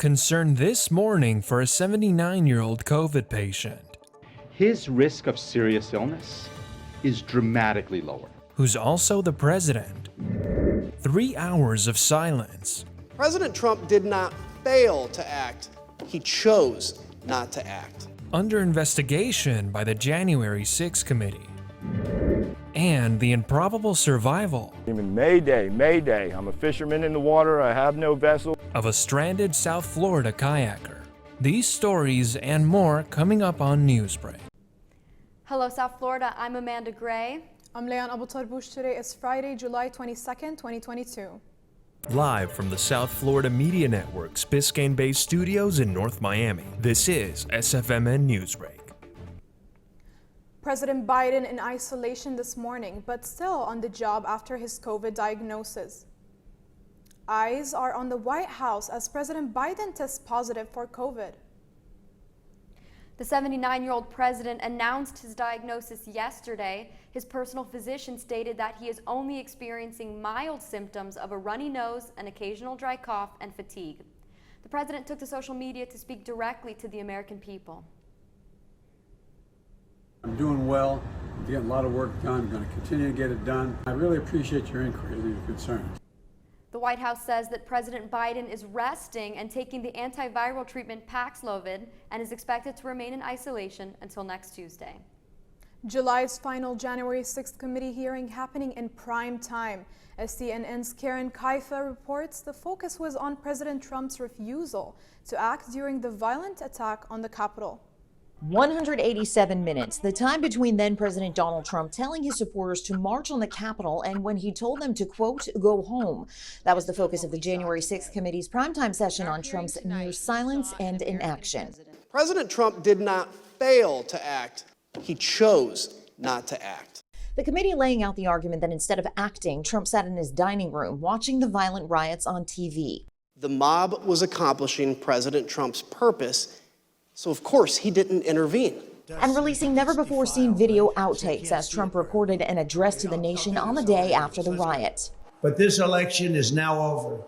Concern this morning for a 79-year-old COVID patient. His risk of serious illness is dramatically lower. Who's also the president. 3 hours of silence. President Trump did not fail to act. He chose not to act. Under investigation by the January 6th committee. And the improbable survival. Even Mayday, Mayday, I'm a fisherman in the water, I have no vessel. Of a stranded South Florida kayaker. These stories and more coming up on Newsbreak. Hello South Florida, I'm Amanda Gray. I'm Leon Abu Tarbush. Today is Friday, July 22nd, 2022. Live from the South Florida Media Network's Biscayne-based studios in North Miami, this is SFMN Newsbreak. President Biden in isolation this morning, but still on the job after his COVID diagnosis. Eyes are on the White House as President Biden tests positive for COVID. The 79-year-old president announced his diagnosis yesterday. His personal physician stated that he is only experiencing mild symptoms of a runny nose, an occasional dry cough, and fatigue. The president took to social media to speak directly to the American people. I'm doing well. I'm getting a lot of work done. I'm going to continue to get it done. I really appreciate your inquiries and your concerns. The White House says that President Biden is resting and taking the antiviral treatment Paxlovid and is expected to remain in isolation until next Tuesday. July's final January 6th committee hearing happening in prime time. As CNN's Karen Kaifa reports, the focus was on President Trump's refusal to act during the violent attack on the Capitol. 187 minutes, the time between then President Donald Trump telling his supporters to march on the Capitol and when he told them to, quote, go home. That was the focus of the January 6th committee's primetime session on Trump's near silence and inaction. President Trump did not fail to act. He chose not to act. The committee laying out the argument that instead of acting, Trump sat in his dining room watching the violent riots on TV. The mob was accomplishing President Trump's purpose, so of course he didn't intervene. And releasing never-before-seen video outtakes as Trump recorded an address to the nation on the day after the riot. But this election is now over.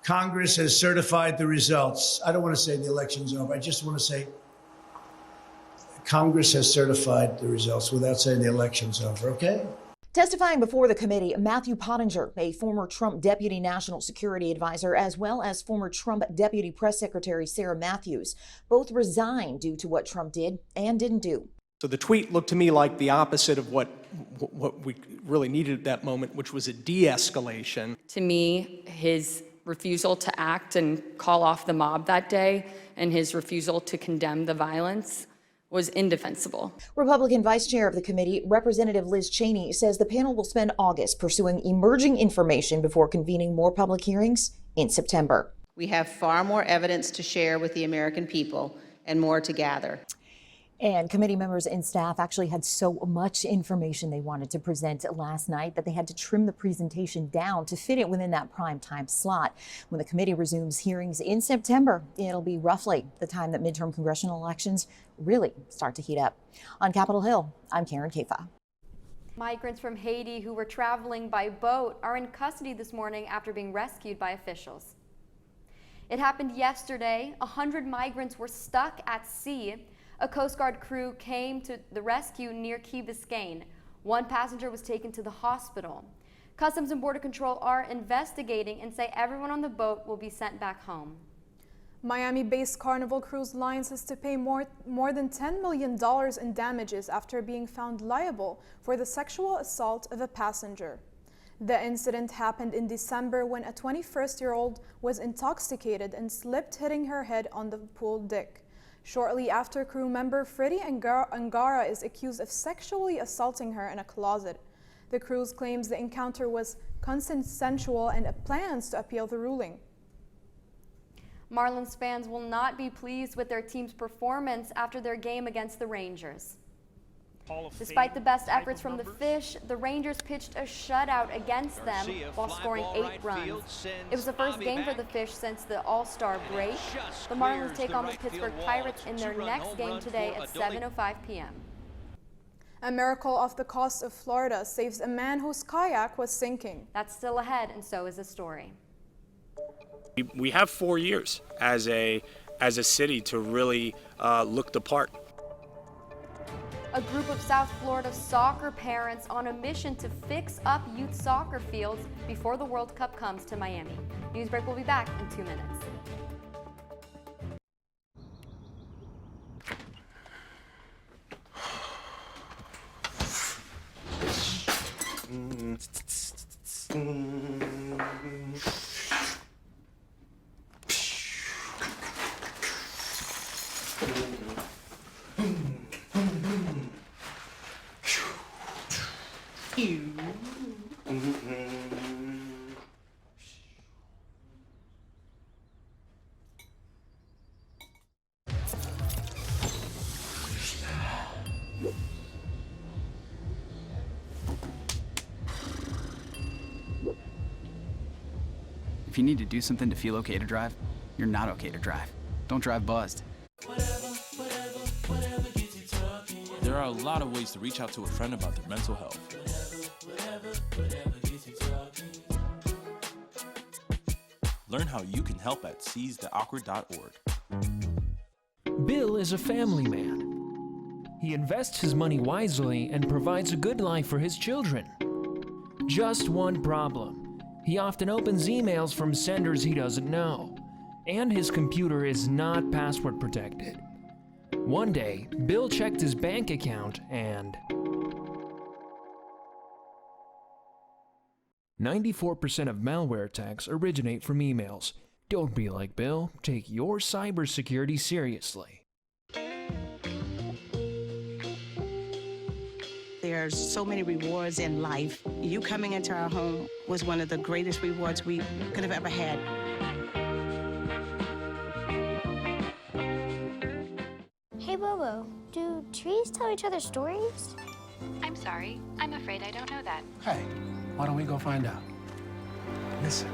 Congress has certified the results. I don't want to say the election's over. I just want to say Congress has certified the results without saying the election's over, okay? Testifying before the committee, Matthew Pottinger, a former Trump Deputy National Security Advisor, as well as former Trump Deputy Press Secretary Sarah Matthews, both resigned due to what Trump did and didn't do. So the tweet looked to me like the opposite of what we really needed at that moment, which was a de-escalation. To me, his refusal to act and call off the mob that day and his refusal to condemn the violence was indefensible. Republican Vice Chair of the committee, Representative Liz Cheney, says the panel will spend August pursuing emerging information before convening more public hearings in September. We have far more evidence to share with the American people and more to gather. And committee members and staff actually had so much information they wanted to present last night that they had to trim the presentation down to fit it within that prime time slot. When the committee resumes hearings in September, it'll be roughly the time that midterm congressional elections really start to heat up. On Capitol Hill, I'm Karen Kaifa. Migrants from Haiti who were traveling by boat are in custody this morning after being rescued by officials. It happened yesterday. 100 migrants were stuck at sea. A Coast Guard crew came to the rescue near Key Biscayne. One passenger was taken to the hospital. Customs and Border Control are investigating and say everyone on the boat will be sent back home. Miami-based Carnival Cruise Lines has to pay more than $10 million in damages after being found liable for the sexual assault of a passenger. The incident happened in December when a 21-year-old was intoxicated and slipped, hitting her head on the pool deck. Shortly after, crew member Freddie Angara is accused of sexually assaulting her in a closet. The cruise claims the encounter was consensual and plans to appeal the ruling. Marlins fans will not be pleased with their team's performance after their game against the Rangers. Despite the best efforts from the Fish, the Rangers pitched a shutout against them while scoring 8 runs. It was the first game for the Fish since the All-Star break. The Marlins take on the Pittsburgh Pirates in their next game today at 7:05 p.m. A miracle off the coast of Florida saves a man whose kayak was sinking. That's still ahead, and so is the story. We have 4 years as a city to really look the part. A group of South Florida soccer parents on a mission to fix up youth soccer fields before the World Cup comes to Miami. Newsbreak will be back in 2 minutes. If you need to do something to feel okay to drive, you're not okay to drive. Don't drive buzzed. There are a lot of ways to reach out to a friend about their mental health. Learn how you can help at seizetheawkward.org. Bill is a family man. He invests his money wisely and provides a good life for his children. Just one problem. He often opens emails from senders he doesn't know, and his computer is not password protected. One day, Bill checked his bank account and 94% of malware attacks originate from emails. Don't be like Bill. Take your cybersecurity seriously. There's so many rewards in life. You coming into our home was one of the greatest rewards we could have ever had. Hey, Bobo, do trees tell each other stories? I'm sorry. I'm afraid I don't know that. Hey, why don't we go find out? Listen.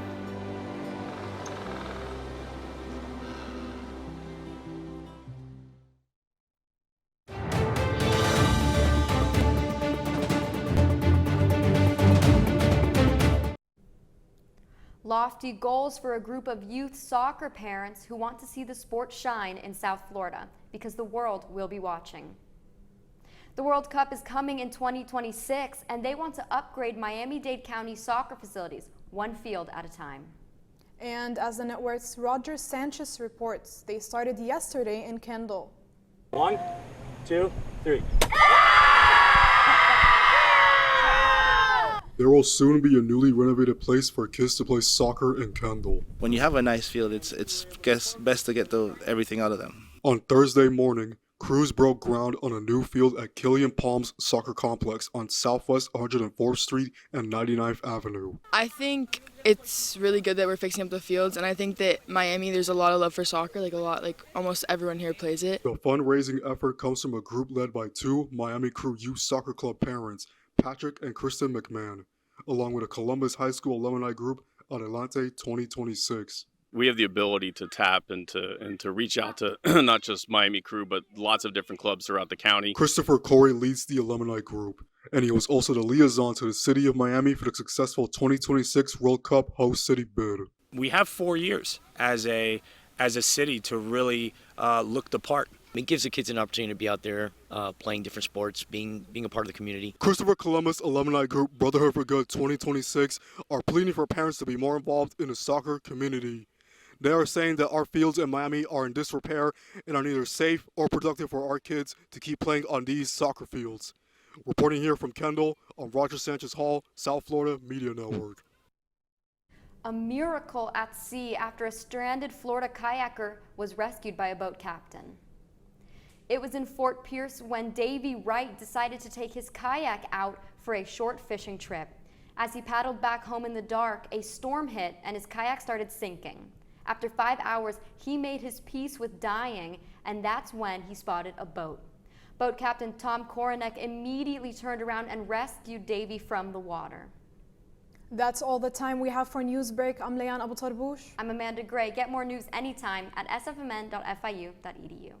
Lofty goals for a group of youth soccer parents who want to see the sport shine in South Florida because the world will be watching. The World Cup is coming in 2026, and they want to upgrade Miami-Dade County soccer facilities, one field at a time. And as the network's Roger Sanchez reports, they started yesterday in Kendall. 1, 2, 3. There will soon be a newly renovated place for kids to play soccer in Kendall. When you have a nice field, it's best to get everything out of them. On Thursday morning, crews broke ground on a new field at Killian Palms Soccer Complex on Southwest 104th Street and 99th Avenue. I think it's really good that we're fixing up the fields, and I think that Miami, there's a lot of love for soccer, like almost everyone here plays it. The fundraising effort comes from a group led by 2 Miami Crew Youth Soccer Club parents, Patrick and Kristen McMahon, along with a Columbus High School alumni group, Adelante 2026. We have the ability to tap and to reach out to not just Miami Crew, but lots of different clubs throughout the county. Christopher Corey leads the alumni group, and he was also the liaison to the city of Miami for the successful 2026 World Cup host city bid. We have 4 years as a city to really look the part. It gives the kids an opportunity to be out there playing different sports, being a part of the community. Christopher Columbus alumni group Brotherhood for Good 2026 are pleading for parents to be more involved in the soccer community. They are saying that our fields in Miami are in disrepair and are neither safe or productive for our kids to keep playing on these soccer fields. Reporting here from Kendall on Roger Sanchez Hall, South Florida Media Network. A miracle at sea after a stranded Florida kayaker was rescued by a boat captain. It was in Fort Pierce when Davey Wright decided to take his kayak out for a short fishing trip. As he paddled back home in the dark, a storm hit and his kayak started sinking. After 5 hours, he made his peace with dying, and that's when he spotted a boat. Boat Captain Tom Koronek immediately turned around and rescued Davey from the water. That's all the time we have for Newsbreak. I'm Leanne Abu Tarbouche. I'm Amanda Gray. Get more news anytime at sfmn.fiu.edu.